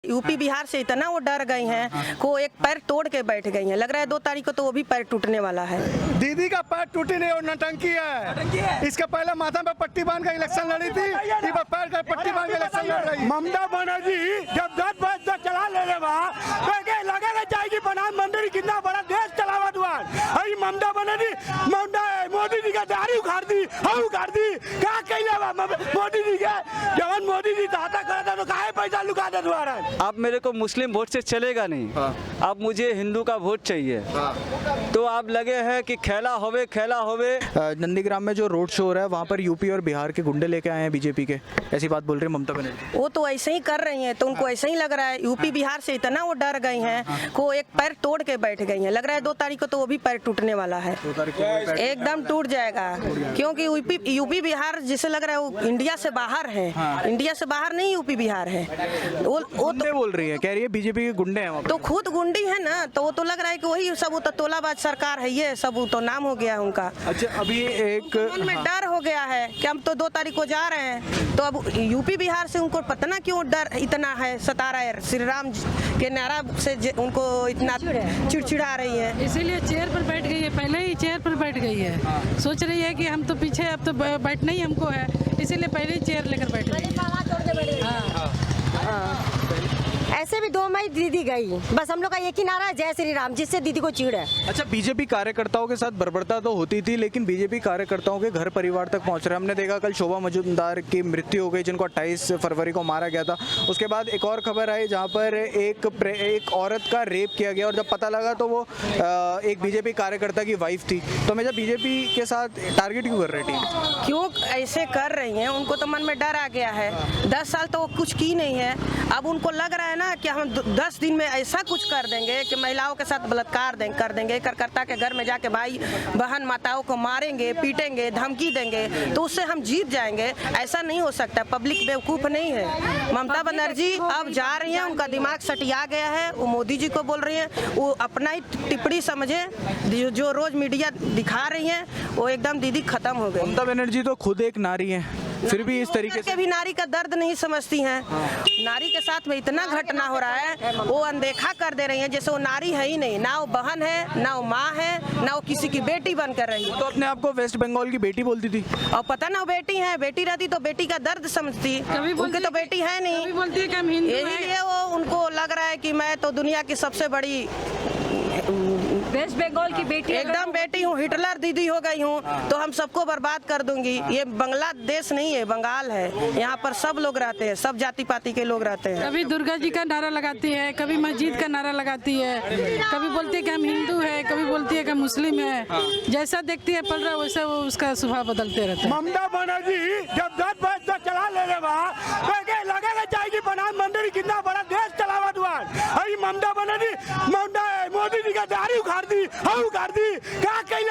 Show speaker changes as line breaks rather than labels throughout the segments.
UP Bihar से इतना वो डर गई हैं को एक पैर तोड़ के बैठ गई हैं। लग रहा है 2 तारीख को तो वो भी पैर टूटने वाला है।
दीदी का पैर टूटी नहीं और नटंकी है। इसके पहले माथा में पट्टी बांध के इलेक्शन लड़ी थी, इस बार पैर का पट्टी बांध के इलेक्शन लड़ रही है। ममता बनर्जी जब 10 बज तक चला ले लगेगा जाएगी प्रधानमंत्री कितना बड़ा देश चलावा दुआर। अरे ममता बनर्जी मोदी जी का दाढ़ी उखाड़ दी, हम उखाड़ दी। क्या कही मोदी जी के जब मोदी जी दाता करा था तो काहे पैसा लुका दे दुआर।
आप मेरे को मुस्लिम वोट से चलेगा नहीं। अब मुझे हिंदू का वोट चाहिए। तो आप लगे हैं कि खेला होवे।
नंदीग्राम में जो रोड शो हो रहा है वहाँ पर यूपी और बिहार के गुंडे लेके आए हैं बीजेपी के, ऐसी बात बोल रही है ममता बनर्जी।
वो तो ऐसे ही कर रही हैं, तो उनको ऐसे ही लग रहा है। यूपी बिहार से इतना वो डर गई हैं को एक पैर तोड़ के बैठ गई हैं। लग रहा है 2 तारीख को तो वो भी पैर टूटने वाला है, एकदम टूट जाएगा। क्योंकि यूपी बिहार जिसे लग रहा है वो इंडिया से बाहर है। इंडिया से बाहर नहीं यूपी बिहार है। वो
तो बोल रही है, कह रही है बीजेपी के गुंडे हैं।
तो खुद गुंडी है ना, तो वो तो लग रहा है कि वही सब वो तो तोलाबाज सरकार है, ये सब तो नाम हो गया उनका।
अच्छा, अभी एक
मन में डर हो गया है कि हम तो 2 तारीख को जा रहे हैं, तो अब यूपी बिहार से उनको पता ना क्यों डर इतना है, सता रहा है। श्री राम के नारा से उनको इतना चिड़चिड़ा रही है,
इसीलिए चेयर पर बैठ गई है। पहले ही चेयर पर बैठ गई है, सोच रही है कि हम तो पीछे, अब तो बैठना ही हमको है, इसीलिए पहले ही चेयर लेकर बैठ गई।
ऐसे भी 2 मई दीदी गई, बस हम लोग का एक ही नारा है, जय श्री राम, जिससे दीदी को चिढ़ है।
अच्छा, बीजेपी कार्यकर्ताओं के साथ बर्बरता तो होती थी, लेकिन बीजेपी कार्यकर्ताओं के घर परिवार तक पहुंच रहे हैं। हमने देखा कल शोभा मजुमदार की मृत्यु हो गई, जिनको 28 फरवरी को मारा गया था। उसके बाद एक और खबर आई जहां पर एक औरत का रेप किया गया, और जब पता लगा तो वो एक बीजेपी कार्यकर्ता की वाइफ थी। तो हमेशा बीजेपी के साथ टारगेट क्यों कर रही टीम?
क्यों ऐसे कर रही हैं? उनको तो मन में डर आ गया है। 10 साल तो वो कुछ की नहीं है, अब उनको लग रहा है ना कि हम 10 दिन में ऐसा कुछ कर देंगे कि महिलाओं के साथ बलात्कार कर देंगे, कार्यकर्ता के घर में जाके भाई बहन माताओं को मारेंगे, पीटेंगे, धमकी देंगे, तो उससे हम जीत जाएंगे। ऐसा नहीं हो सकता, पब्लिक बेवकूफ़ नहीं है। ममता बनर्जी अब जा रही हैं, उनका दिमाग सटिया गया है। वो मोदी जी को बोल रही हैं, वो अपना ही टिप्पणी समझे, जो रोज मीडिया दिखा रही हैं वो एकदम दीदी खत्म हो गई।
ममता बनर्जी तो खुद एक नारी है, फिर भी इस तरीके से
भी नारी का दर्द नहीं समझती हैं। नारी के साथ में इतना घटना हो रहा है, वो अनदेखा कर दे रही हैं, जैसे वो नारी है ही नहीं। ना वो बहन है, ना वो माँ है, ना वो किसी की बेटी बन कर रही है।
तो अपने आप को वेस्ट बंगाल की बेटी बोलती थी,
और पता ना वो बेटी है, बेटी रहती तो बेटी का दर्द समझती। उनकी तो बेटी है नहीं,
बोलती है कि हम हिंदू हैं।
यही लिए वो उनको लग रहा है कि मैं तो दुनिया की सबसे बड़ी
वेस्ट बंगाल की बेटी,
एकदम बेटी हूँ, हिटलर दीदी हो गई हूँ, तो हम सबको बर्बाद कर दूंगी। ये बांग्लादेश नहीं है, बंगाल है। यहाँ पर सब लोग रहते हैं, सब जाति पाति के लोग रहते हैं।
कभी दुर्गा जी का नारा लगाती है, कभी मस्जिद का नारा लगाती है, कभी बोलती है कि हम हिंदू है, कभी बोलती है कि मुस्लिम है। जैसा देखती है पल रहा है वैसा वो उसका स्वभाव बदलते रहता है।
ममता बनर्जी जब 10 बज तक चला ले लगेगा जाएगी प्रधानमंत्री कितना बड़ा देश चलावा दुआर। अरे ममता बनर्जी मोदी जी का दाढ़ी उखाड़ दी, हम उखाड़ दी। क्या कही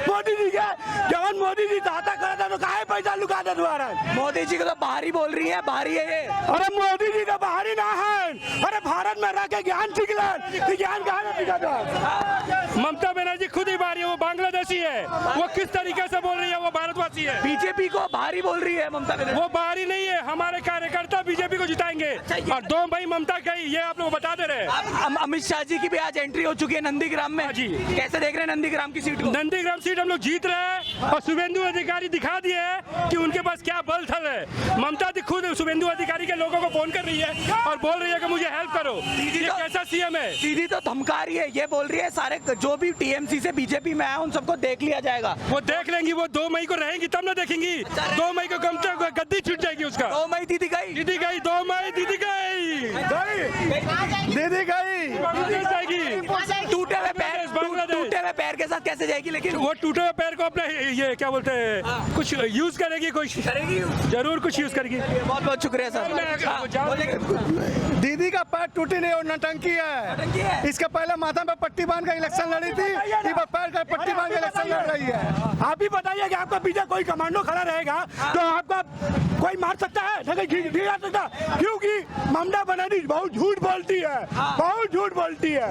मोदी जी के जब मोदी जी दाता करा था तो काहे पैसा लुका दे दुआर।
मोदी जी को तो बाहरी बोल रही है, बाहरी है ये।
अरे मोदी जी तो बाहरी ना है, अरे भारत में रह के ज्ञान सीख ले, ज्ञान कहाँ से सीखा था? ममता बनर्जी खुद ही बाहरी है, वो बांग्लादेशी है। वो किस तरीके से बोल रही है, वो भारतवासी है।
बीजेपी को बाहरी बोल रही है ममता बनर्जी।
वो बाहरी नहीं है, हमारे कार्यकर्ता बीजेपी को जिताएंगे। और 2 मई ममता गई, ये आप लोग बता दे रहे हैं।
अमित शाह जी की भी आज एंट्री हो चुकी है नंदीग्राम में।
जी,
कैसे देख रहे हैं नंदीग्राम की सीट को?
नंदीग्राम सीट हम लोग जीत रहे हैं, और शुभेंदु अधिकारी दिखा दिए हैं कि उनके पास क्या बल थल है। ममता दी खुद शुभेंदु अधिकारी के लोगों को फोन कर रही है और बोल रही है कि मुझे हेल्प करो। ये कैसा सीएम है?
दीदी तो धमका रही है, ये बोल रही है सारे जो भी टीएमसी से बीजेपी में आया उन सबको देख लिया जाएगा।
वो देख लेंगी, वो 2 मई को रहेंगी तब ना देखेंगी। 2 मई को गद्दी छूट जाएगी उसका।
2 मई दीदी गई,
2 मई दीदी गई, दीदी गई।
टूटे हुए पैर के साथ कैसे जाएगी? लेकिन
वो टूटे हुए पैर को अपने ये क्या बोलते हैं, कुछ यूज करेगी, कुछ जरूर कुछ यूज करेगी।
बहुत बहुत शुक्रिया सर।
दीदी का पैर टूटी नहीं और नटंकी है। इसके पहले माथा में पट्टी बांध के इलेक्शन लड़ी थी, इस बार पैर का पट्टी बांध के इलेक्शन लड़ रही है। आप ही बताइए कि आपका पीछे कोई कमांडो खड़ा रहेगा तो आपका कोई मार सकता है, सकता, क्योंकि ममता बनर्जी बहुत झूठ बोलती है, बहुत झूठ बोलती है।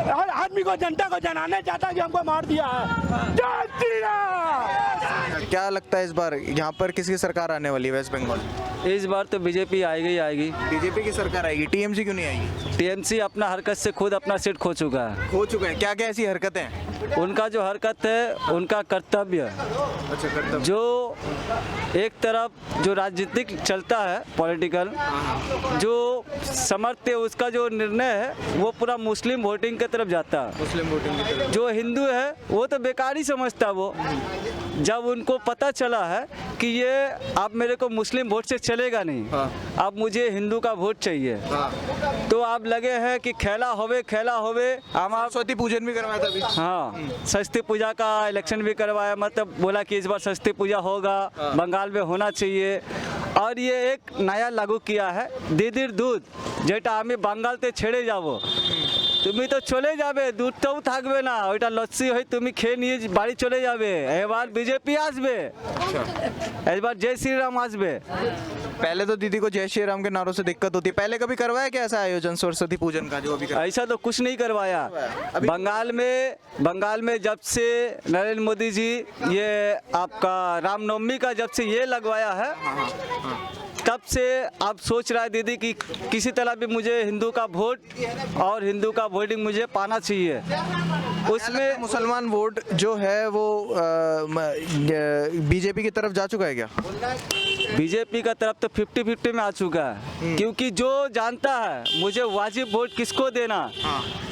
हर आदमी को, जनता को जनाने चाहता है कि हमको मार दिया है। जय श्री राम।
क्या लगता है इस बार यहाँ पर किसकी सरकार आने वाली है वेस्ट बंगाल?
इस बार तो बीजेपी आएगी ही आएगी।
बीजेपी की सरकार आएगी, टीएमसी क्यों नहीं आएगी?
टीएमसी अपना हरकत से खुद अपना सीट खो चुका है।
खो चुके हैं, क्या क्या ऐसी हरकतें हैं?
उनका जो हरकत है उनका कर्तव्य,
अच्छा, कर्तव्य।
जो एक तरफ जो राजनीतिक चलता है पॉलिटिकल, जो समर्थ्य उसका जो निर्णय है वो पूरा मुस्लिम वोटिंग की तरफ जाता है।
मुस्लिम वोटिंग की तरफ।
जो हिंदू है वो तो बेकार ही समझता वो। जब उनको पता चला है कि ये अब मेरे को मुस्लिम वोट से चलेगा नहीं, अब मुझे हिंदू का वोट चाहिए, तो आप लगे हैं कि खेला होवे हम आप।
सरस्वती पूजन भी करवाया था अभी।
हाँ, सरस्वती पूजा का इलेक्शन भी करवाया, मतलब बोला कि इस बार सरस्वती पूजा होगा, बंगाल में होना चाहिए। और ये एक नया लागू किया है, दीदीर दूध যেটা আমি বাঙ্গালতে ছেড়ে যাব, তুমি তো চলে যাবে, দুধটাও থাকবে না, ওইটা লস্যি হয়ে তুমি খেয়ে নিয়ে বাড়ি চলে যাবে। এবার বিজেপি আসবে, এবার জয় শ্রীরাম আসবে।
पहले तो दीदी को जय श्री राम के नारों से दिक्कत होती है, पहले कभी करवाया क्या ऐसा आयोजन सरस्वती पूजन का जो अभी कर?
ऐसा तो कुछ नहीं करवाया। बंगाल में जब से नरेंद्र मोदी जी ये आपका रामनवमी का जब से ये लगवाया है, तब से आप सोच रहा है दीदी कि किसी तरह भी मुझे हिंदू का वोट और हिंदू का वोटिंग मुझे पाना चाहिए। उसमें
मुसलमान वोट जो है वो बीजेपी की तरफ जा चुका है क्या?
बीजेपी का तरफ तो 50-50 में आ चुका है, क्योंकि जो जानता है मुझे वाजिब वोट किसको देना,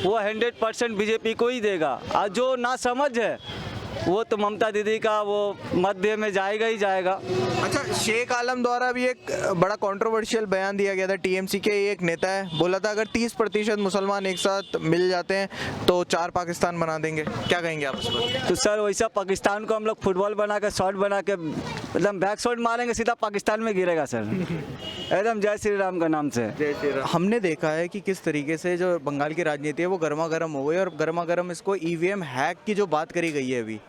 वो 100% बीजेपी को ही देगा। और जो ना समझ है वो तो ममता दीदी का वो मध्य में जाएगा ही जाएगा।
अच्छा, शेख आलम द्वारा भी एक बड़ा कंट्रोवर्शियल बयान दिया गया था। टीएमसी के एक नेता है, बोला था अगर 30% मुसलमान एक साथ मिल जाते हैं तो 4 पाकिस्तान बना देंगे। क्या कहेंगे आप इस पर?
तो सर वैसा पाकिस्तान को हम लोग फुटबॉल बना के शॉट बना के एकदम बैक शॉट मारेंगे, सीधा पाकिस्तान में गिरेगा सर, एकदम जय श्री राम का नाम से।
जय श्री राम। हमने देखा है कि किस तरीके से जो बंगाल की राजनीति है वो गर्मा गर्म हो गई, और गर्मा गर्म इसको ईवीएम हैक की जो बात करी गई है अभी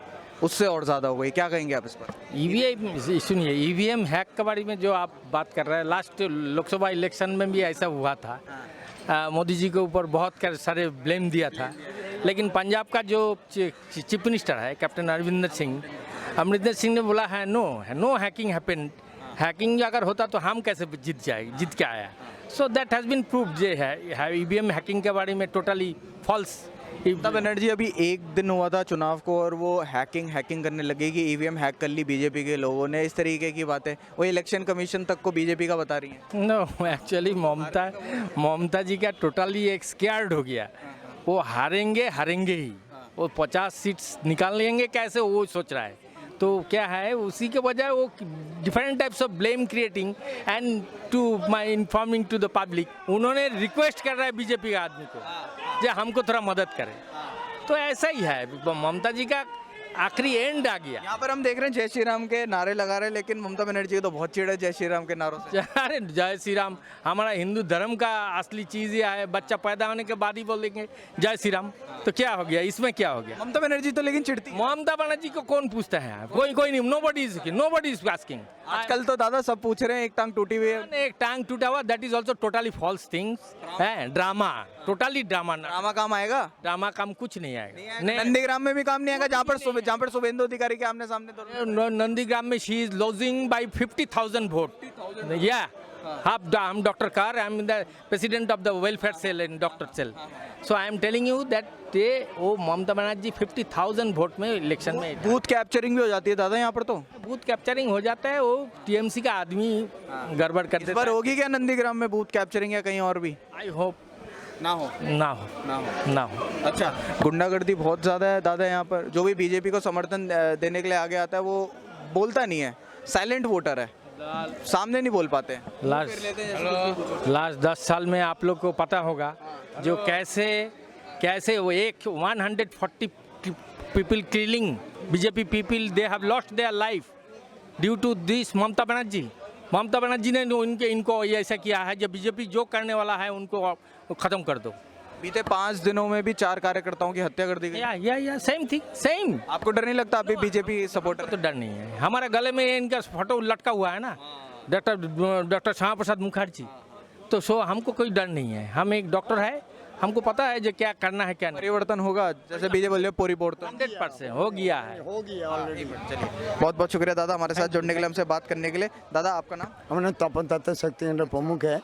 उससे और ज़्यादा हो गई। क्या कहेंगे आप इस पर?
ईवीएम, सुनिए, ईवीएम हैक के बारे में जो आप बात कर रहे हैं, लास्ट लोकसभा इलेक्शन में भी ऐसा हुआ था। मोदी जी के ऊपर बहुत सारे ब्लेम दिया था, लेकिन पंजाब का जो चीफ मिनिस्टर है कैप्टन अमरिंदर सिंह ने बोला है नो हैकिंग हैपेंड। हैकिंग अगर होता तो हम कैसे जीत के आया। So that has been proved जे है ईवीएम हैकिंग के बारे में टोटली फॉल्स।
ममता बनर्जी अभी एक दिन हुआ था चुनाव को और वो हैकिंग करने लगे कि ईवीएम हैक कर ली बीजेपी के लोगों ने, इस तरीके की बातें वो इलेक्शन कमीशन तक को बीजेपी का बता रही हैं।
नो, एक्चुअली ममता जी का टोटली एक स्कैर्ड हो गया। वो हारेंगे ही, वो 50 सीट्स निकाल लेंगे कैसे वो सोच रहा है। तो क्या है, उसी के बजाय वो different types of blame creating and to my informing to the public. उन्होंने रिक्वेस्ट कर रहा है बीजेपी के आदमी को जो हमको थोड़ा मदद करे। तो ऐसा ही है, ममता जी का आखिरी एंड आ गया।
यहाँ पर हम देख रहे हैं जय श्री राम के नारे लगा रहे हैं, लेकिन ममता बनर्जी को तो बहुत चिढ़ है जय श्री राम के नारों से।
अरे जय श्री राम हमारा हिंदू धर्म का असली चीज़ ही है। बच्चा पैदा होने के बाद ही बोलेंगे जय श्री राम, तो क्या हो गया, इसमें क्या हो गया?
ममता बनर्जी तो लेकिन चिढ़ती है।
ममता बनर्जी को कौन पूछता है? कोई नहीं, नोबडी इज आस्किंग।
आजकल तो दादा सब पूछ रहे हैं एक टांग टूटी हुई है।
एक टांग टूटा हुआ, that is also totally false things है। Drama, totally drama.
ड्रामा काम आएगा?
ड्रामा काम कुछ नहीं आएगा।
नंदीग्राम में भी काम नहीं आएगा, जहाँ पर शुभेंदु अधिकारी के आमने सामने तो
नंदीग्राम में she is lodging by 50,000 vote. या I'm Dr. Kar. I'm the president of the welfare cell in Dr. Cell. So I am telling you that वो ममता बनर्जी 50,000 वोट में इलेक्शन में
बूथ कैप्चरिंग भी हो जाती है दादा यहाँ पर। तो
बूथ कैप्चरिंग हो जाता है, वो टीएमसी का आदमी गड़बड़ कर देता है।
पर होगी क्या नंदीग्राम में बूथ कैप्चरिंग या कहीं और भी?
आई होप ना हो।
अच्छा, गुंडागर्दी बहुत ज़्यादा है दादा यहाँ पर। जो भी बीजेपी को समर्थन देने के लिए आगे आता है वो बोलता नहीं है, साइलेंट वोटर है, सामने नहीं बोल पाते।
लास्ट 10 साल में आप लोग को पता होगा जो कैसे वो 140 people killing BJP people, they have lost their life due to this Mamata Banerjee ने इनको ऐसा किया है। जब बीजेपी जो करने वाला है उनको खत्म कर दो।
बीते 5 दिनों में भी 4 कार्यकर्ताओं की हत्या कर दी गई।
या सेम।
आपको डर नहीं लगता? अभी बीजेपी सपोर्टर
तो डर नहीं है। हमारे गले में इनका फोटो लटका हुआ है ना, डॉक्टर श्यामा प्रसाद मुखर्जी। तो हमको कोई डर नहीं है। हम एक डॉक्टर है, हमको पता है जो क्या करना है क्या नहीं।
परिवर्तन होगा जैसे बीजेपी बोल रही है, पूरी बोर्ड तो
100% हो गया
ऑलरेडी। चलिए, बहुत बहुत शुक्रिया दादा हमारे साथ जुड़ने के लिए, हमसे बात करने के लिए। दादा आपका नाम?
हमारा तपन तत्व शक्ति केंद्र प्रमुख है।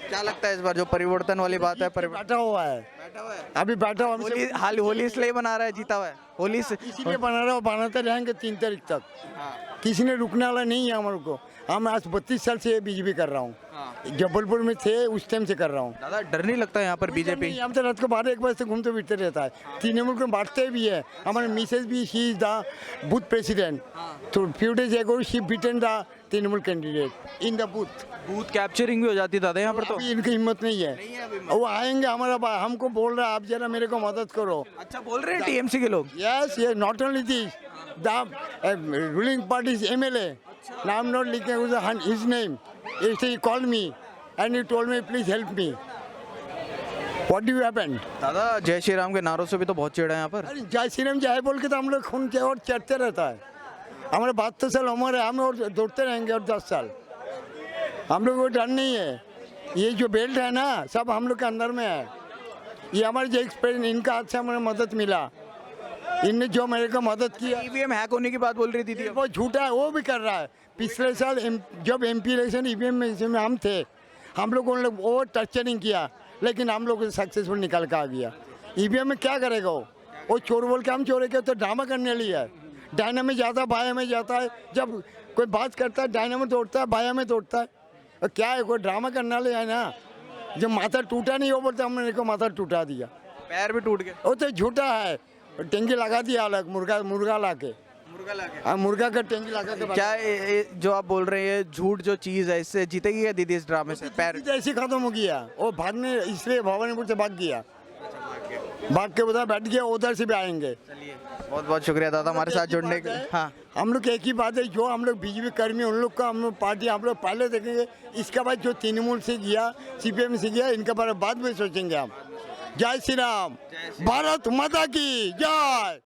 क्या लगता है इस बार जो परिवर्तन वाली बात है
बैठा हुआ है, अभी बैठा हुआ
होली होली इसलिए मना रहा है, जीता हुआ है होली से।
इसीलिए बना रहा बनाते रहेंगे 3 तारीख तक। किसी ने रुकने वाला नहीं है हमारे को। हम आज 32 साल से बीजेपी कर रहा हूँ, जबलपुर में थे उस टाइम से कर रहा हूँ।
दादा डर नहीं लगता यहाँ पर बीजेपी?
हम तो रात को 12-1 बजे से घूमते फिरते रहता है। तृणमूल को बांटते भी है। हमारे मिसेज भी she is the booth president, तो few days ago she beaten the Trinamool candidate in the booth
capturing भी हो जाती है दादा यहाँ पर तो।
अभी इनकी हिम्मत नहीं है। वो आएंगे हमारा हमको बोल रहा है आप जरा मेरे को मदद करो।
अच्छा बोल रहे हैं टीएमसी के लोग?
Yes, yes, not only this, the ruling party's MLA. Now I'm not looking his name. He called me and he told me, please help me. What do you happen?
दादा जय श्री राम के नारों से भी तो बहुत चिढ़ा है यहाँ पर।
अरे जय श्री राम जय बोल के तो हम लोग खून के और चढ़ते रहता है। हमारे 72 साल उम्र है, हम और दौड़ते रहेंगे और 10 साल। हम लोग को डर नहीं है। ये जो बेल्ट है ना सब हम लोग के अंदर में है। ये हमारे जो एक्सपीरियंस इनका हाथ से हमें मदद मिला, इनने जो मेरे को मदद किया।
ईवीएम हैक होने की बात बोल रही थी
वो झूठा है, वो भी कर रहा है। पिछले साल जब MP इलेक्शन EVM में हम थे, हम लोगों ने वो टच नहीं किया, लेकिन हम लोग सक्सेसफुल निकल के आ गया। EVM में क्या करेगा वो चोर बोल के हम चोरे के तो ड्रामा करने लिया है। डायना में जाता है, बाया में जाता है। जब कोई बात करता है डायना में दौड़ता है, बाया में दौड़ता है। और क्या है कोई ड्रामा करने लिया है ना। जब माथा टूटा नहीं वो बोलते हमने को माथा टूटा दिया,
पैर भी टूट गए।
वो तो झूठा है। टेंगी लगा दिया अलग, मुर्गा ला के मुर्गा का टेंगी लगा के।
क्या ये जो आप बोल रहे हैं झूठ जो चीज है इससे जीतेगी क्या दीदी इस ड्रामे से? पैर
ऐसे खत्म हो गया। वो भागने इसलिए भवानीपुर से भाग गया, भाग के उधर बैठ गया, उधर से भी आएंगे।
बहुत बहुत शुक्रिया दादा हमारे साथ जुड़ने के लिए। हाँ
हम लोग एक ही बात है, जो हम लोग बीजेपी कर्मी उन लोग का हम लोग पार्टी हम लोग पहले देखेंगे। इसके बाद जो तृणमूल से गया, CPM से गया, इनके बारे में बाद में सोचेंगे हम। जय श्री राम, भारत माता की जय।